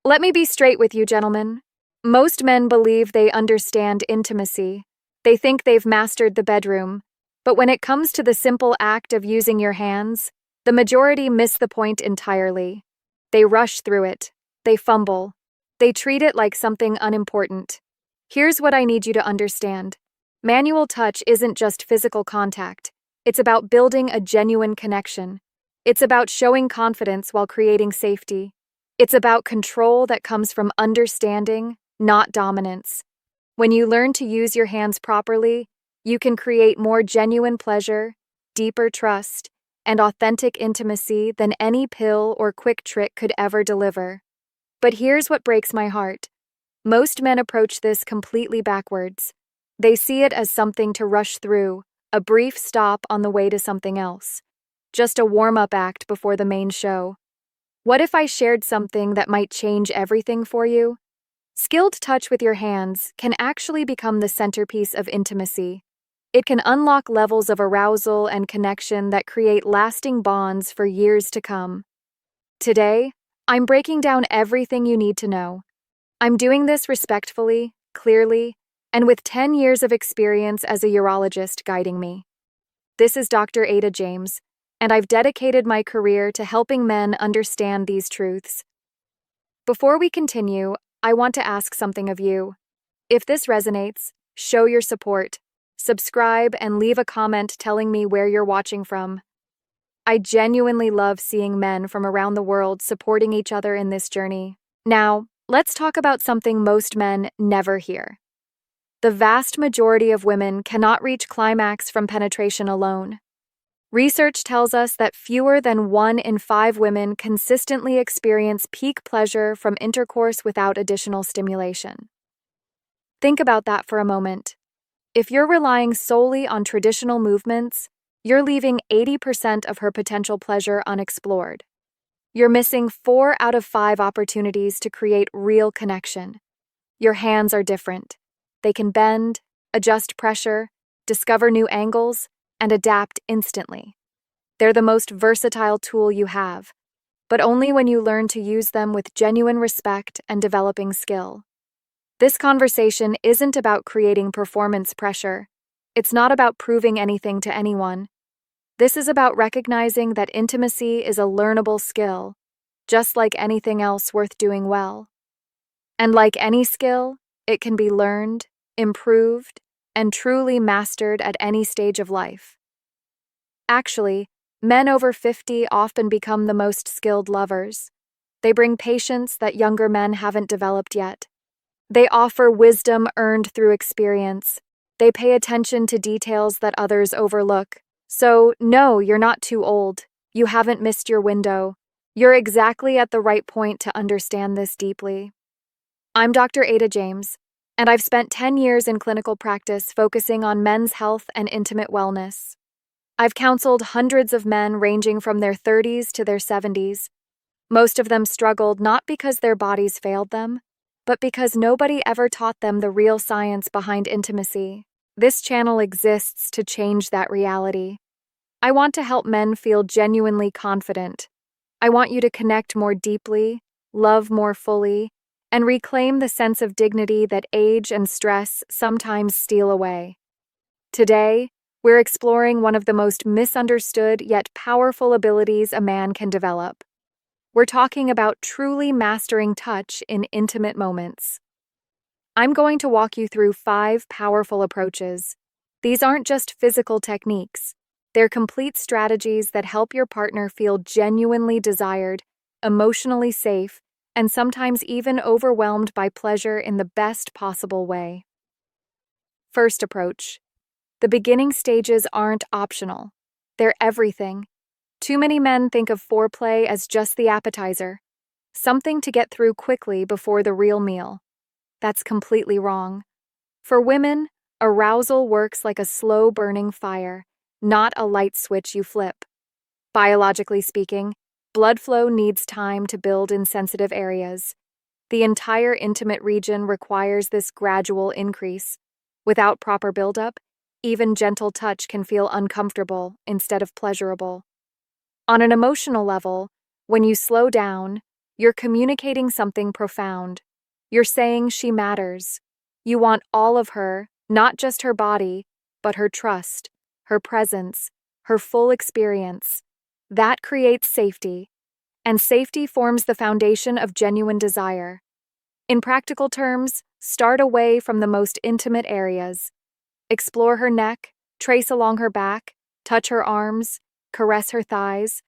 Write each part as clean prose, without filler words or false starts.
Let me be straight with you, gentlemen. Most men believe they understand intimacy. They think they've mastered the bedroom. But when it comes to the simple act of using your hands, the majority miss the point entirely. They rush through it. They fumble. They treat it like something unimportant. Here's what I need you to understand. Manual touch isn't just physical contact. It's about building a genuine connection. It's about showing confidence while creating safety. It's about control that comes from understanding, not dominance. When you learn to use your hands properly, you can create more genuine pleasure, deeper trust, and authentic intimacy than any pill or quick trick could ever deliver. But here's what breaks my heart. Most men approach this completely backwards. They see it as something to rush through, a brief stop on the way to something else. Just a warm-up act before the main show. What if I shared something that might change everything for you? Skilled touch with your hands can actually become the centerpiece of intimacy. It can unlock levels of arousal and connection that create lasting bonds for years to come. Today, I'm breaking down everything you need to know. I'm doing this respectfully, clearly, and with 10 years of experience as a urologist guiding me. This is Dr. Ada James, and I've dedicated my career to helping men understand these truths. Before we continue, I want to ask something of you. If this resonates, show your support, subscribe, and leave a comment telling me where you're watching from. I genuinely love seeing men from around the world supporting each other in this journey. Now, let's talk about something most men never hear. The vast majority of women cannot reach climax from penetration alone. Research tells us that fewer than 1 in 5 women consistently experience peak pleasure from intercourse without additional stimulation. Think about that for a moment. If you're relying solely on traditional movements, you're leaving 80% of her potential pleasure unexplored. You're missing 4 out of 5 opportunities to create real connection. Your hands are different. They can bend, adjust pressure, discover new angles, and adapt instantly. They're the most versatile tool you have, but only when you learn to use them with genuine respect and developing skill. This conversation isn't about creating performance pressure. It's not about proving anything to anyone. This is about recognizing that intimacy is a learnable skill, just like anything else worth doing well. And like any skill, it can be learned, improved, and truly mastered at any stage of life. Actually, men over 50 often become the most skilled lovers. They bring patience that younger men haven't developed yet. They offer wisdom earned through experience. They pay attention to details that others overlook. So, no, you're not too old. You haven't missed your window. You're exactly at the right point to understand this deeply. I'm Dr. Ada James, and I've spent 10 years in clinical practice focusing on men's health and intimate wellness. I've counseled hundreds of men ranging from their 30s to their 70s. Most of them struggled not because their bodies failed them, but because nobody ever taught them the real science behind intimacy. This channel exists to change that reality. I want to help men feel genuinely confident. I want you to connect more deeply, love more fully, and reclaim the sense of dignity that age and stress sometimes steal away. Today, we're exploring one of the most misunderstood yet powerful abilities a man can develop. We're talking about truly mastering touch in intimate moments. I'm going to walk you through 5 powerful approaches. These aren't just physical techniques. They're complete strategies that help your partner feel genuinely desired, emotionally safe, and sometimes even overwhelmed by pleasure in the best possible way. First approach. The beginning stages aren't optional. They're everything. Too many men think of foreplay as just the appetizer, something to get through quickly before the real meal. That's completely wrong. For women, arousal works like a slow-burning fire, not a light switch you flip. Biologically speaking, blood flow needs time to build in sensitive areas. The entire intimate region requires this gradual increase. Without proper buildup, even gentle touch can feel uncomfortable instead of pleasurable. On an emotional level, when you slow down, you're communicating something profound. You're saying she matters. You want all of her, not just her body, but her trust, her presence, her full experience. That creates safety, and safety forms the foundation of genuine desire. In practical terms, start away from the most intimate areas. Explore her neck, trace along her back, touch her arms, caress her thighs.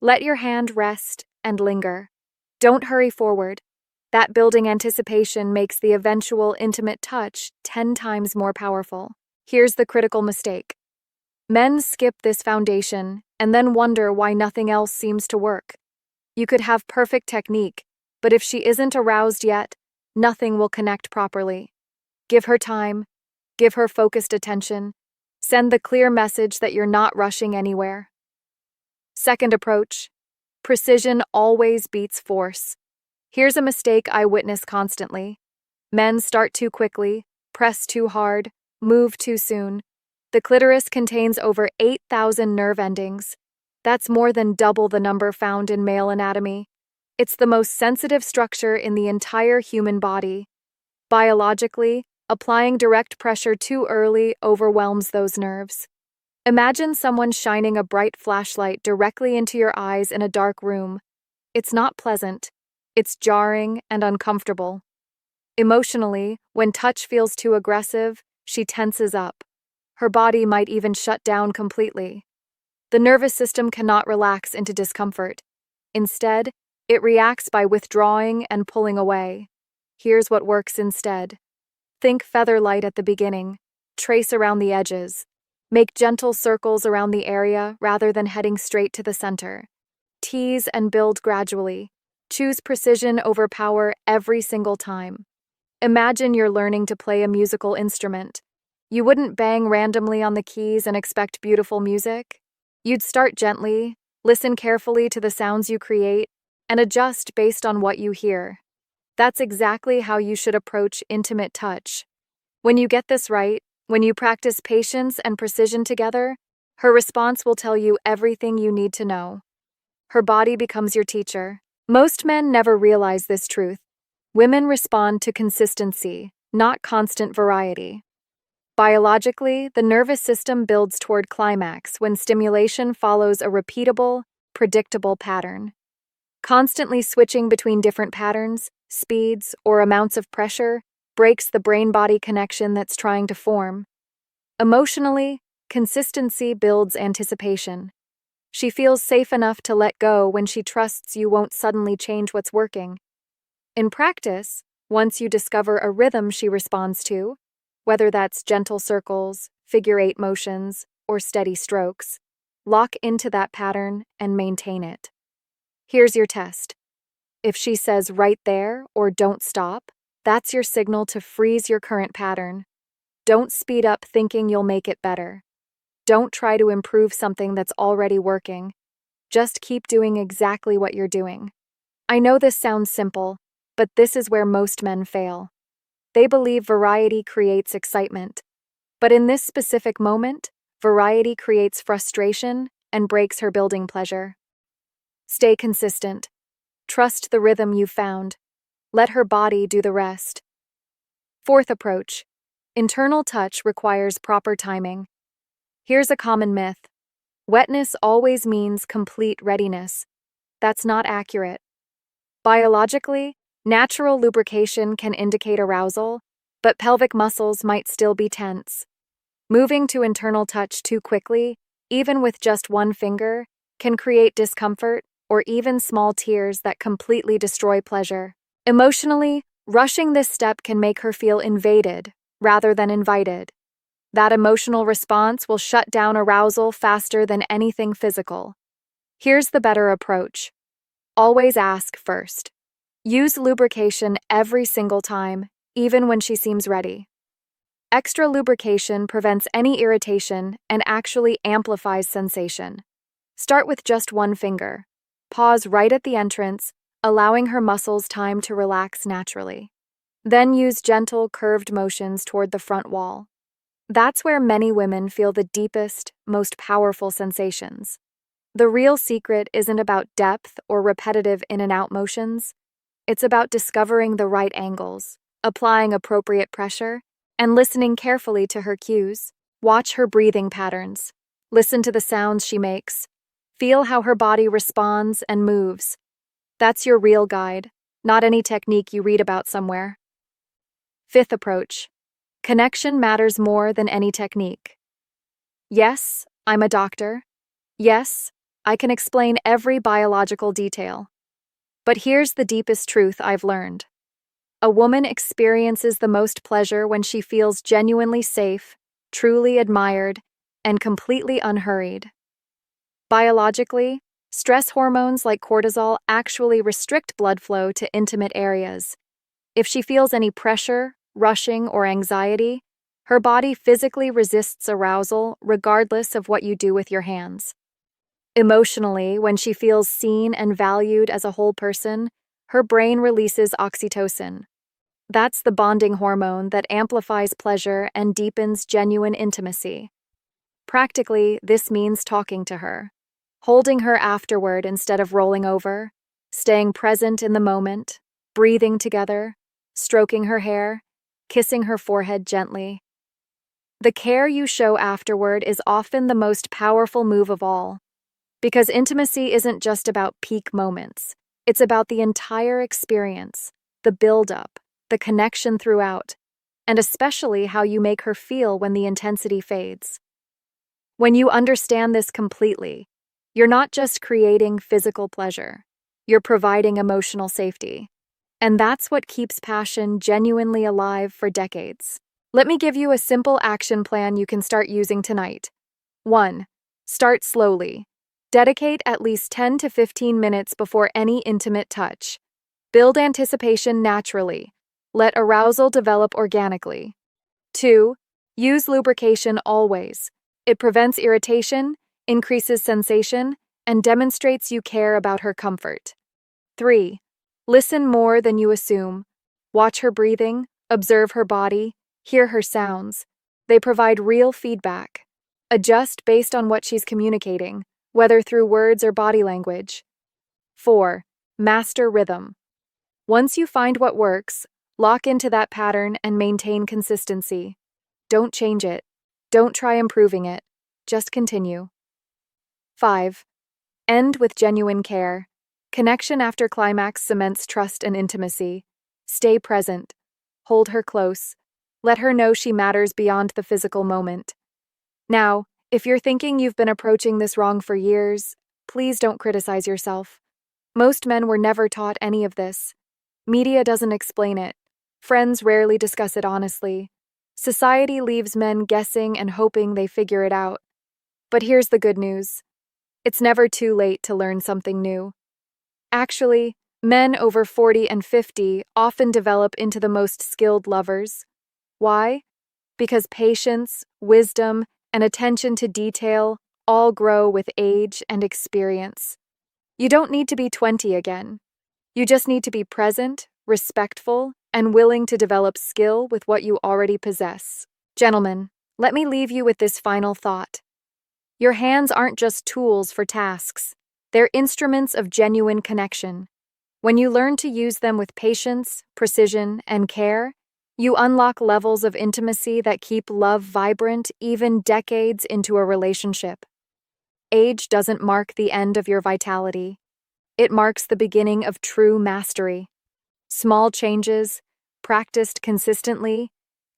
Let your hand rest and linger. Don't hurry forward. That building anticipation makes the eventual intimate touch 10 times more powerful. Here's the critical mistake. Men skip this foundation and then wonder why nothing else seems to work. You could have perfect technique, but if she isn't aroused yet, nothing will connect properly. Give her time, give her focused attention, send the clear message that you're not rushing anywhere. Second approach, precision always beats force. Here's a mistake I witness constantly. Men start too quickly, press too hard, move too soon. The clitoris contains over 8,000 nerve endings. That's more than double the number found in male anatomy. It's the most sensitive structure in the entire human body. Biologically, applying direct pressure too early overwhelms those nerves. Imagine someone shining a bright flashlight directly into your eyes in a dark room. It's not pleasant. It's jarring and uncomfortable. Emotionally, when touch feels too aggressive, she tenses up. Her body might even shut down completely. The nervous system cannot relax into discomfort. Instead, it reacts by withdrawing and pulling away. Here's what works instead. Think feather light at the beginning. Trace around the edges. Make gentle circles around the area rather than heading straight to the center. Tease and build gradually. Choose precision over power every single time. Imagine you're learning to play a musical instrument. You wouldn't bang randomly on the keys and expect beautiful music. You'd start gently, listen carefully to the sounds you create, and adjust based on what you hear. That's exactly how you should approach intimate touch. When you get this right, when you practice patience and precision together, her response will tell you everything you need to know. Her body becomes your teacher. Most men never realize this truth. Women respond to consistency, not constant variety. Biologically, the nervous system builds toward climax when stimulation follows a repeatable, predictable pattern. Constantly switching between different patterns, speeds, or amounts of pressure breaks the brain-body connection that's trying to form. Emotionally, consistency builds anticipation. She feels safe enough to let go when she trusts you won't suddenly change what's working. In practice, once you discover a rhythm she responds to, whether that's gentle circles, figure-8 motions, or steady strokes, lock into that pattern and maintain it. Here's your test. If she says right there or don't stop, that's your signal to freeze your current pattern. Don't speed up thinking you'll make it better. Don't try to improve something that's already working. Just keep doing exactly what you're doing. I know this sounds simple, but this is where most men fail. They believe variety creates excitement. But in this specific moment, variety creates frustration and breaks her building pleasure. Stay consistent. Trust the rhythm you've found. Let her body do the rest. Fourth approach. Internal touch requires proper timing. Here's a common myth. Wetness always means complete readiness. That's not accurate. Biologically, natural lubrication can indicate arousal, but pelvic muscles might still be tense. Moving to internal touch too quickly, even with just one finger, can create discomfort or even small tears that completely destroy pleasure. Emotionally, rushing this step can make her feel invaded rather than invited. That emotional response will shut down arousal faster than anything physical. Here's the better approach. Always ask first. Use lubrication every single time, even when she seems ready. Extra lubrication prevents any irritation and actually amplifies sensation. Start with just one finger. Pause right at the entrance, allowing her muscles time to relax naturally. Then use gentle, curved motions toward the front wall. That's where many women feel the deepest, most powerful sensations. The real secret isn't about depth or repetitive in and out motions. It's about discovering the right angles, applying appropriate pressure, and listening carefully to her cues. Watch her breathing patterns. Listen to the sounds she makes. Feel how her body responds and moves. That's your real guide, not any technique you read about somewhere. Fifth approach. Connection matters more than any technique. Yes, I'm a doctor. Yes, I can explain every biological detail. But here's the deepest truth I've learned. A woman experiences the most pleasure when she feels genuinely safe, truly admired, and completely unhurried. Biologically, stress hormones like cortisol actually restrict blood flow to intimate areas. If she feels any pressure, rushing, or anxiety, her body physically resists arousal regardless of what you do with your hands. Emotionally, when she feels seen and valued as a whole person, her brain releases oxytocin. That's the bonding hormone that amplifies pleasure and deepens genuine intimacy. Practically, this means talking to her, holding her afterward instead of rolling over, staying present in the moment, breathing together, stroking her hair, kissing her forehead gently. The care you show afterward is often the most powerful move of all, because intimacy isn't just about peak moments. It's about the entire experience, the build-up, the connection throughout, and especially how you make her feel when the intensity fades. When you understand this completely, you're not just creating physical pleasure, you're providing emotional safety. And that's what keeps passion genuinely alive for decades. Let me give you a simple action plan you can start using tonight. 1. Start slowly. Dedicate at least 10 to 15 minutes before any intimate touch. Build anticipation naturally. Let arousal develop organically. 2. Use lubrication always. It prevents irritation, increases sensation, and demonstrates you care about her comfort. 3. Listen more than you assume. Watch her breathing, observe her body, hear her sounds. They provide real feedback. Adjust based on what she's communicating, whether through words or body language. 4. Master rhythm. Once you find what works, lock into that pattern and maintain consistency. Don't change it. Don't try improving it. Just continue. 5. End with genuine care. Connection after climax cements trust and intimacy. Stay present. Hold her close. Let her know she matters beyond the physical moment. Now, if you're thinking you've been approaching this wrong for years, please don't criticize yourself. Most men were never taught any of this. Media doesn't explain it. Friends rarely discuss it honestly. Society leaves men guessing and hoping they figure it out. But here's the good news. It's never too late to learn something new. Actually, men over 40 and 50 often develop into the most skilled lovers. Why? Because patience, wisdom, and attention to detail all grow with age and experience. You don't need to be 20 again. You just need to be present, respectful, and willing to develop skill with what you already possess. Gentlemen, let me leave you with this final thought. Your hands aren't just tools for tasks. They're instruments of genuine connection. When you learn to use them with patience, precision, and care, you unlock levels of intimacy that keep love vibrant even decades into a relationship. Age doesn't mark the end of your vitality. It marks the beginning of true mastery. Small changes, practiced consistently,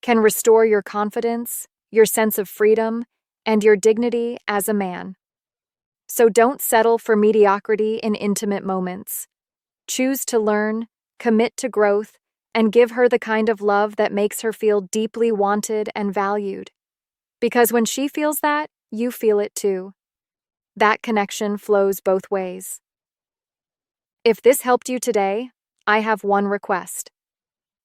can restore your confidence, your sense of freedom, and your dignity as a man. So don't settle for mediocrity in intimate moments. Choose to learn, commit to growth, and give her the kind of love that makes her feel deeply wanted and valued. Because when she feels that, you feel it too. That connection flows both ways. If this helped you today, I have one request.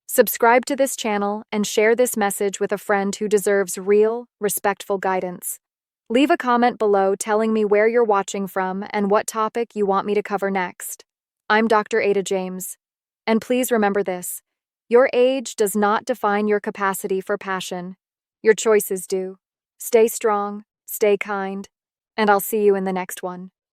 Subscribe to this channel and share this message with a friend who deserves real, respectful guidance. Leave a comment below telling me where you're watching from and what topic you want me to cover next. I'm Dr. Ada James. And please remember this. Your age does not define your capacity for passion. Your choices do. Stay strong, stay kind, and I'll see you in the next one.